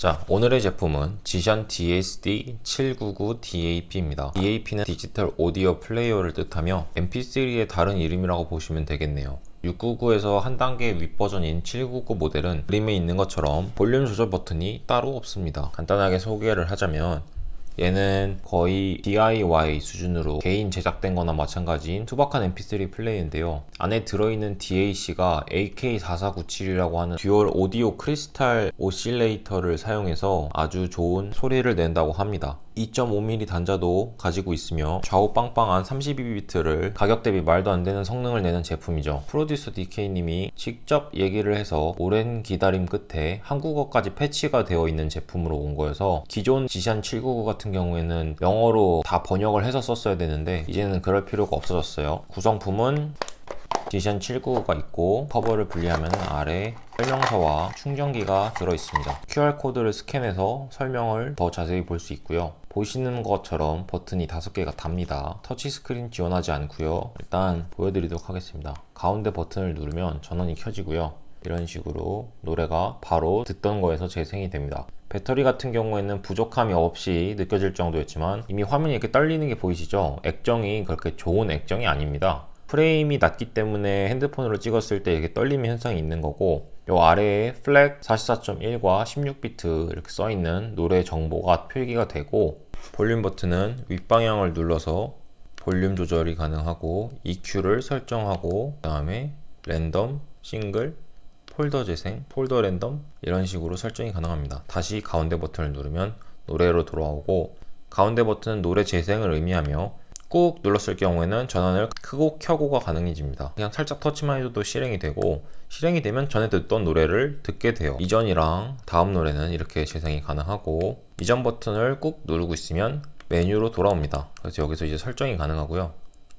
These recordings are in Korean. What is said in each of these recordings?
자, 오늘의 제품은 지션 DSD799DAP입니다. DAP는 디지털 오디오 플레이어를 뜻하며 MP3의 다른 이름이라고 보시면 되겠네요. 699에서 한 단계 윗버전인 799 모델은 그림에 있는 것처럼 볼륨 조절 버튼이 따로 없습니다. 간단하게 소개를 하자면 얘는 거의 DIY 수준으로 개인 제작된 거나 마찬가지인 투박한 mp3 플레이어인데요. 안에 들어있는 DAC가 AK4497이라고 하는 듀얼 오디오 크리스탈 오실레이터를 사용해서 아주 좋은 소리를 낸다고 합니다. 2.5mm 단자도 가지고 있으며 좌우 빵빵한 32비트를 가격 대비 말도 안 되는 성능을 내는 제품이죠. 프로듀서 DK님이 직접 얘기를 해서 오랜 기다림 끝에 한국어까지 패치가 되어 있는 제품으로 온 거여서 기존 지션 799 같은 경우에는 영어로 다 번역을 해서 썼어야 되는데 이제는 그럴 필요가 없어졌어요. 구성품은 지션 799가 있고 커버를 분리하면 아래 설명서와 충전기가 들어있습니다. QR코드를 스캔해서 설명을 더 자세히 볼 수 있고요. 보시는 것처럼 버튼이 5개가 답니다. 터치스크린 지원하지 않고요. 일단 보여드리도록 하겠습니다. 가운데 버튼을 누르면 전원이 켜지고요. 이런 식으로 노래가 바로 듣던 거에서 재생이 됩니다. 배터리 같은 경우에는 부족함이 없이 느껴질 정도였지만 이미 화면이 이렇게 떨리는 게 보이시죠? 액정이 그렇게 좋은 액정이 아닙니다. 프레임이 낮기 때문에 핸드폰으로 찍었을 때 이렇게 떨림 현상이 있는 거고, 요 아래에 플렉 44.1과 16비트 이렇게 써있는 노래 정보가 표기가 되고, 볼륨 버튼은 윗방향을 눌러서 볼륨 조절이 가능하고 EQ를 설정하고, 그 다음에 랜덤, 싱글, 폴더 재생, 폴더 랜덤 이런 식으로 설정이 가능합니다. 다시 가운데 버튼을 누르면 노래로 돌아오고, 가운데 버튼은 노래 재생을 의미하며 꾹 눌렀을 경우에는 전원을 크고 켜고가 가능해집니다. 그냥 살짝 터치만 해도 실행이 되고, 실행이 되면 전에 듣던 노래를 듣게 돼요. 이전이랑 다음 노래는 이렇게 재생이 가능하고, 이전 버튼을 꾹 누르고 있으면 메뉴로 돌아옵니다. 그래서 여기서 이제 설정이 가능하고요.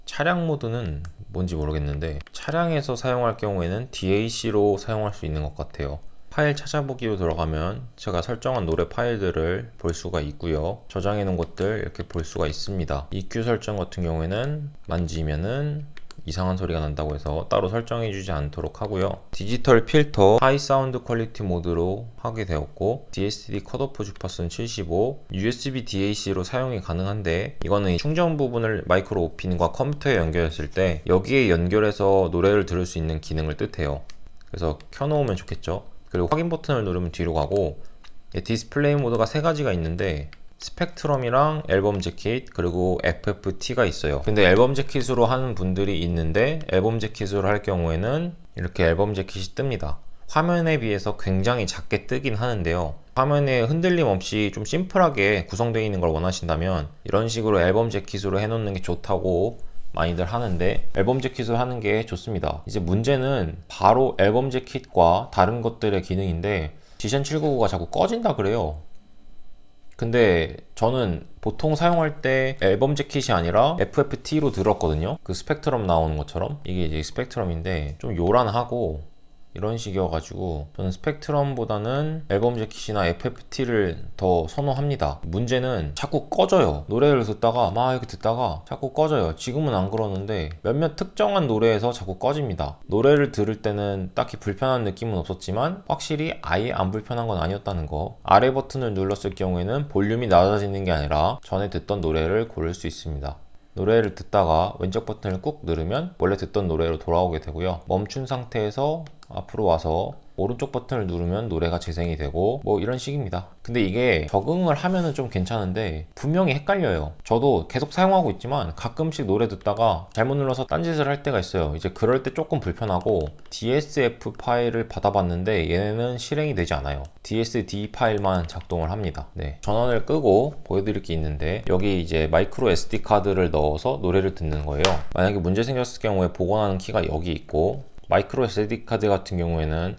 차량 모드는 뭔지 모르겠는데 차량에서 사용할 경우에는 DAC로 사용할 수 있는 것 같아요. 파일 찾아보기로 들어가면 제가 설정한 노래 파일들을 볼 수가 있고요. 저장해 놓은 것들 이렇게 볼 수가 있습니다. EQ 설정 같은 경우에는 만지면은 이상한 소리가 난다고 해서 따로 설정해 주지 않도록 하고요. 디지털 필터 하이 사운드 퀄리티 모드로 하게 되었고, DSD 컷오프 주파수는 75, USB DAC로 사용이 가능한데 이거는 충전 부분을 마이크로 오핀과 컴퓨터에 연결했을 때 여기에 연결해서 노래를 들을 수 있는 기능을 뜻해요. 그래서 켜놓으면 좋겠죠. 그리고 확인 버튼을 누르면 뒤로 가고, 디스플레이 모드가 3가지가 있는데 스펙트럼이랑 앨범 재킷 그리고 FFT가 있어요. 근데 앨범 재킷으로 하는 분들이 있는데 앨범 재킷으로 할 경우에는 이렇게 앨범 재킷이 뜹니다. 화면에 비해서 굉장히 작게 뜨긴 하는데요. 화면에 흔들림 없이 좀 심플하게 구성되어 있는 걸 원하신다면 이런 식으로 앨범 재킷으로 해놓는 게 좋다고 많이들 하는데 앨범 재킷을 하는 게 좋습니다. 이제 문제는 바로 앨범 재킷과 다른 것들의 기능인데 지션 799가 자꾸 꺼진다 그래요. 근데 저는 보통 사용할 때 앨범 재킷이 아니라 FFT로 들었거든요. 그 스펙트럼 나오는 것처럼. 이게 이제 스펙트럼인데 좀 요란하고 이런 식이어가지고 저는 스펙트럼보다는 앨범 재킷이나 FFT를 더 선호합니다. 문제는 자꾸 꺼져요. 노래를 듣다가 막 이렇게 듣다가 자꾸 꺼져요. 지금은 안 그러는데 몇몇 특정한 노래에서 자꾸 꺼집니다. 노래를 들을 때는 딱히 불편한 느낌은 없었지만 확실히 아예 안 불편한 건 아니었다는 거. 아래 버튼을 눌렀을 경우에는 볼륨이 낮아지는 게 아니라 전에 듣던 노래를 고를 수 있습니다. 노래를 듣다가 왼쪽 버튼을 꾹 누르면 원래 듣던 노래로 돌아오게 되고요. 멈춘 상태에서 앞으로 와서 오른쪽 버튼을 누르면 노래가 재생이 되고 뭐 이런 식입니다. 근데 이게 적응을 하면은 좀 괜찮은데 분명히 헷갈려요. 저도 계속 사용하고 있지만 가끔씩 노래 듣다가 잘못 눌러서 딴짓을 할 때가 있어요. 이제 그럴 때 조금 불편하고, DSF 파일을 받아봤는데 얘네는 실행이 되지 않아요. DSD 파일만 작동을 합니다. 네, 전원을 끄고 보여드릴 게 있는데 여기 이제 마이크로 SD 카드를 넣어서 노래를 듣는 거예요. 만약에 문제 생겼을 경우에 복원하는 키가 여기 있고, 마이크로 SD 카드 같은 경우에는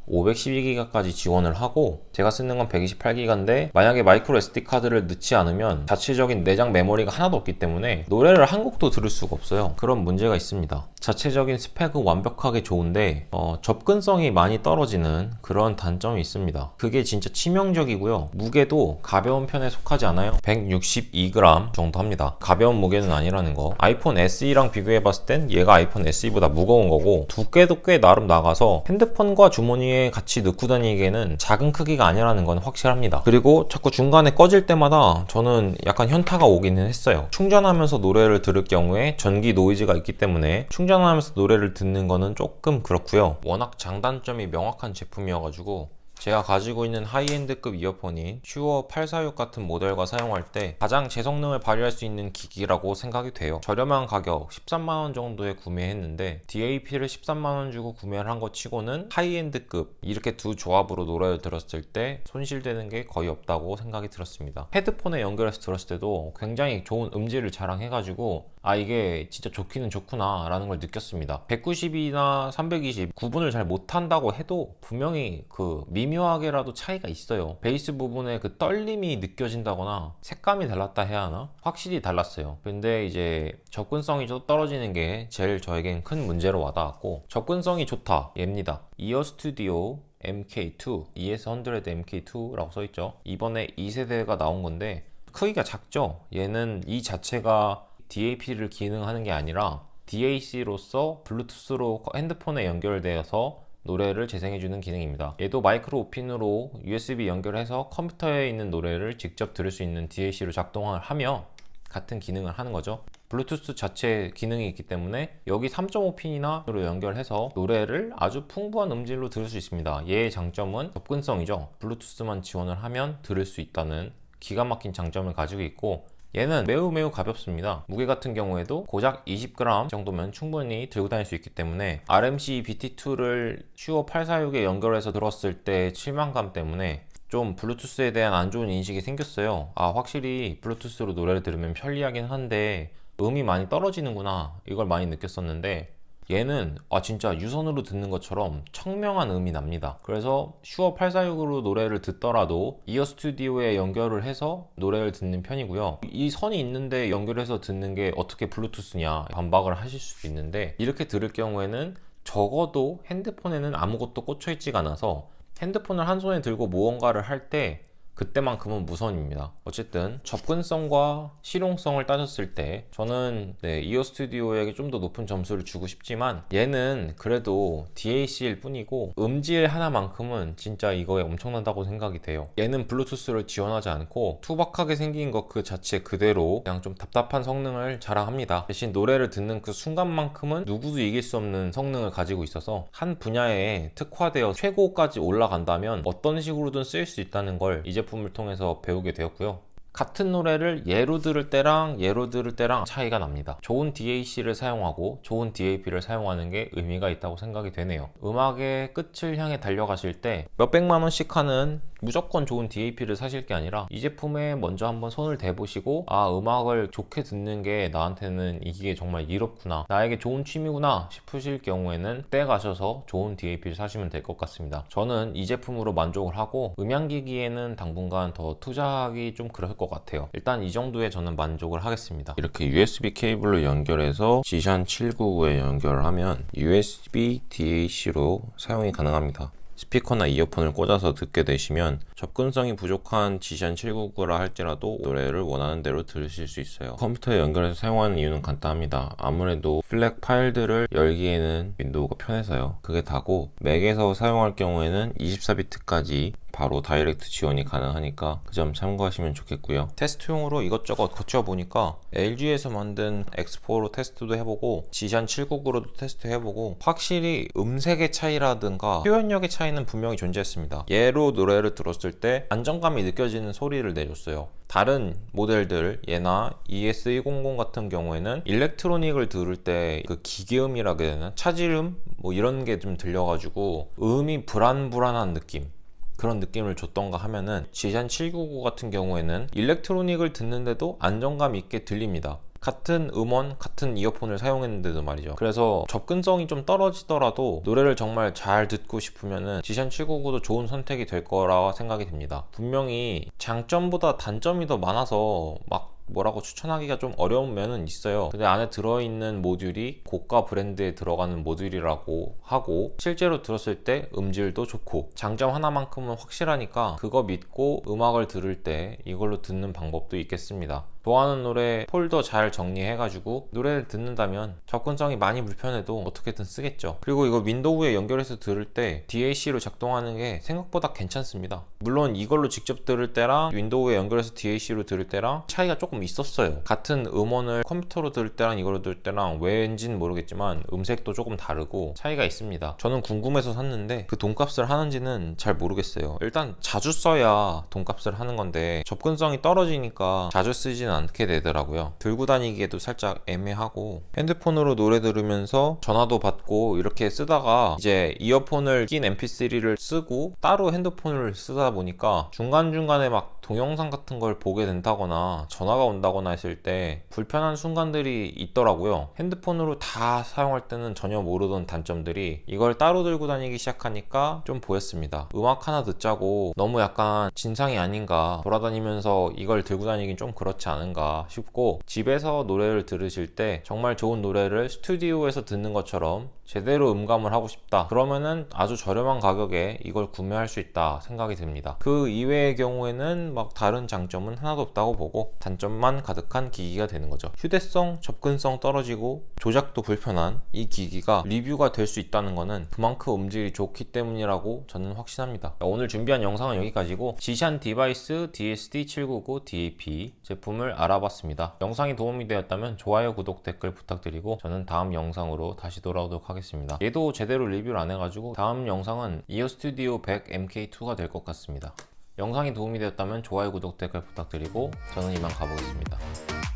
512기가까지 지원을 하고 제가 쓰는 건 128기가인데 만약에 마이크로 SD 카드를 넣지 않으면 자체적인 내장 메모리가 하나도 없기 때문에 노래를 한 곡도 들을 수가 없어요. 그런 문제가 있습니다. 자체적인 스펙은 완벽하게 좋은데 접근성이 많이 떨어지는 그런 단점이 있습니다. 그게 진짜 치명적이고요. 무게도 가벼운 편에 속하지 않아요. 162g 정도 합니다. 가벼운 무게는 아니라는 거. 아이폰 SE랑 비교해 봤을 땐 얘가 아이폰 SE보다 무거운 거고, 두께도 꽤 나름 나가서 핸드폰과 주머니에 등에 같이 넣고 다니기에는 작은 크기가 아니라는 건 확실합니다. 그리고 자꾸 중간에 꺼질 때마다 저는 약간 현타가 오기는 했어요. 충전하면서 노래를 들을 경우에 전기 노이즈가 있기 때문에 충전하면서 노래를 듣는 거는 조금 그렇고요. 워낙 장단점이 명확한 제품이어가지고 제가 가지고 있는 하이엔드급 이어폰인 슈어 846 같은 모델과 사용할 때 가장 제 성능을 발휘할 수 있는 기기라고 생각이 돼요. 저렴한 가격 13만원 정도에 구매했는데 DAP를 13만원 주고 구매를 한 것 치고는 하이엔드급, 이렇게 두 조합으로 노래를 들었을 때 손실되는 게 거의 없다고 생각이 들었습니다. 헤드폰에 연결해서 들었을 때도 굉장히 좋은 음질을 자랑해가지고 아, 이게 진짜 좋기는 좋구나 라는 걸 느꼈습니다. 190이나 320 구분을 잘 못한다고 해도 분명히 그 미묘하게라도 차이가 있어요. 베이스 부분에 그 떨림이 느껴진다거나 색감이 달랐다 해야 하나? 확실히 달랐어요. 근데 이제 접근성이 좀 떨어지는 게 제일 저에겐 큰 문제로 와닿았고, 접근성이 좋다 얘입니다. 이어 스튜디오 MK2, ES100 MK2라고 써있죠. 이번에 2세대가 나온 건데 크기가 작죠. 얘는 이 자체가 DAP를 기능하는 게 아니라 DAC로서 블루투스로 핸드폰에 연결되어서 노래를 재생해주는 기능입니다. 얘도 마이크로 오핀으로 USB 연결해서 컴퓨터에 있는 노래를 직접 들을 수 있는 DAC로 작동을 하며 같은 기능을 하는 거죠. 블루투스 자체 기능이 있기 때문에 여기 3.5핀이나 연결해서 노래를 아주 풍부한 음질로 들을 수 있습니다. 얘의 장점은 접근성이죠. 블루투스만 지원을 하면 들을 수 있다는 기가 막힌 장점을 가지고 있고, 얘는 매우 가볍습니다. 무게 같은 경우에도 고작 20g 정도면 충분히 들고 다닐 수 있기 때문에 RMC BT2를 슈어 846에 연결해서 들었을 때 실망감 때문에 좀 블루투스에 대한 안 좋은 인식이 생겼어요. 아, 확실히 블루투스로 노래를 들으면 편리하긴 한데 음이 많이 떨어지는구나, 이걸 많이 느꼈었는데 얘는 진짜 유선으로 듣는 것처럼 청명한 음이 납니다. 그래서 슈어 846으로 노래를 듣더라도 이어 스튜디오에 연결을 해서 노래를 듣는 편이고요. 이 선이 있는데 연결해서 듣는 게 어떻게 블루투스냐 반박을 하실 수도 있는데, 이렇게 들을 경우에는 적어도 핸드폰에는 아무것도 꽂혀 있지가 않아서 핸드폰을 한 손에 들고 무언가를 할 때 그때만큼은 무선입니다. 어쨌든 접근성과 실용성을 따졌을 때 저는 이어 스튜디오에게 좀 더 높은 점수를 주고 싶지만, 얘는 그래도 DAC일 뿐이고 음질 하나만큼은 진짜 이거에 엄청난다고 생각이 돼요. 얘는 블루투스를 지원하지 않고 투박하게 생긴 것 그 자체 그대로 그냥 좀 답답한 성능을 자랑합니다. 대신 노래를 듣는 그 순간만큼은 누구도 이길 수 없는 성능을 가지고 있어서 한 분야에 특화되어 최고까지 올라간다면 어떤 식으로든 쓰일 수 있다는 걸 이 제품을 통해서 배우게 되었고요. 같은 노래를 얘로 들을 때랑 얘로 들을 때랑 차이가 납니다. 좋은 DAC를 사용하고 좋은 DAP를 사용하는 게 의미가 있다고 생각이 되네요. 음악의 끝을 향해 달려가실 때 몇백만 원씩 하는 무조건 좋은 DAP를 사실 게 아니라 이 제품에 먼저 한번 손을 대보시고, 아, 음악을 좋게 듣는 게 나한테는 이게 정말 이롭구나, 나에게 좋은 취미구나 싶으실 경우에는 때 가셔서 좋은 DAP를 사시면 될 것 같습니다. 저는 이 제품으로 만족을 하고 음향기기에는 당분간 더 투자하기 좀 그럴 것 같아요. 일단 이 정도에 저는 만족을 하겠습니다. 이렇게 USB 케이블로 연결해서 지션 799에 연결을 하면 USB DAC로 사용이 가능합니다. 스피커나 이어폰을 꽂아서 듣게 되시면 접근성이 부족한 지션 799라 할지라도 노래를 원하는 대로 들으실 수 있어요. 컴퓨터에 연결해서 사용하는 이유는 간단합니다. 아무래도 플렉 파일들을 열기에는 윈도우가 편해서요. 그게 다고, 맥에서 사용할 경우에는 24비트까지 바로 다이렉트 지원이 가능하니까 그 점 참고하시면 좋겠고요. 테스트용으로 이것저것 거쳐보니까 LG에서 만든 X4로 테스트도 해보고 지션 799로도 테스트해보고 확실히 음색의 차이라든가 표현력의 차이는 분명히 존재했습니다. 얘로 노래를 들었을 때 안정감이 느껴지는 소리를 내줬어요. 다른 모델들, 얘나 ES100 같은 경우에는 일렉트로닉을 들을 때 그 기계음이라 해야 되나? 차질음? 뭐 이런 게 좀 들려가지고 음이 불안불안한 느낌, 그런 느낌을 줬던가 하면은 지션 799 같은 경우에는 일렉트로닉을 듣는데도 안정감 있게 들립니다. 같은 음원, 같은 이어폰을 사용했는데도 말이죠. 그래서 접근성이 좀 떨어지더라도 노래를 정말 잘 듣고 싶으면은 지션 799도 좋은 선택이 될 거라 생각이 듭니다. 분명히 장점보다 단점이 더 많아서 막 뭐라고 추천하기가 좀 어려운 면은 있어요. 근데 안에 들어있는 모듈이 고가 브랜드에 들어가는 모듈이라고 하고, 실제로 들었을 때 음질도 좋고 장점 하나만큼은 확실하니까 그거 믿고 음악을 들을 때 이걸로 듣는 방법도 있겠습니다. 좋아하는 노래 폴더 잘 정리해가지고 노래를 듣는다면 접근성이 많이 불편해도 어떻게든 쓰겠죠. 그리고 이거 윈도우에 연결해서 들을 때 DAC로 작동하는 게 생각보다 괜찮습니다. 물론 이걸로 직접 들을 때랑 윈도우에 연결해서 DAC로 들을 때랑 차이가 조금 있었어요. 같은 음원을 컴퓨터로 들을 때랑 이걸로 들을 때랑 왠진 모르겠지만 음색도 조금 다르고 차이가 있습니다. 저는 궁금해서 샀는데 그 돈값을 하는지는 잘 모르겠어요. 일단 자주 써야 돈값을 하는 건데 접근성이 떨어지니까 자주 쓰지는 않게 되더라고요. 들고 다니기에도 살짝 애매하고 핸드폰으로 노래 들으면서 전화도 받고 이렇게 쓰다가 이제 이어폰을 낀 mp3를 쓰고 따로 핸드폰을 쓰다 보니까 중간중간에 막 동영상 같은 걸 보게 된다거나 전화가 온다거나 했을 때 불편한 순간들이 있더라고요. 핸드폰으로 다 사용할 때는 전혀 모르던 단점들이 이걸 따로 들고 다니기 시작하니까 좀 보였습니다. 음악 하나 듣자고 너무 약간 진상이 아닌가, 돌아다니면서 이걸 들고 다니긴 좀 그렇지 않은가 싶고, 집에서 노래를 들으실 때 정말 좋은 노래를 스튜디오에서 듣는 것처럼 제대로 음감을 하고 싶다 그러면은 아주 저렴한 가격에 이걸 구매할 수 있다 생각이 듭니다. 그 이외의 경우에는 막 다른 장점은 하나도 없다고 보고 단점만 가득한 기기가 되는 거죠. 휴대성, 접근성 떨어지고 조작도 불편한 이 기기가 리뷰가 될 수 있다는 거는 그만큼 음질이 좋기 때문이라고 저는 확신합니다. 오늘 준비한 영상은 여기까지고, 지샨 디바이스 DSD799DAP 제품을 알아봤습니다. 영상이 도움이 되었다면 좋아요, 구독, 댓글 부탁드리고 저는 다음 영상으로 다시 돌아오도록 하겠습니다. 얘도 제대로 리뷰를 안 해가지고 다음 영상은 이어 스튜디오 100 MK2가 될 것 같습니다. 영상이 도움이 되었다면 좋아요, 구독, 댓글 부탁드리고 저는 이만 가보겠습니다.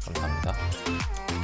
감사합니다.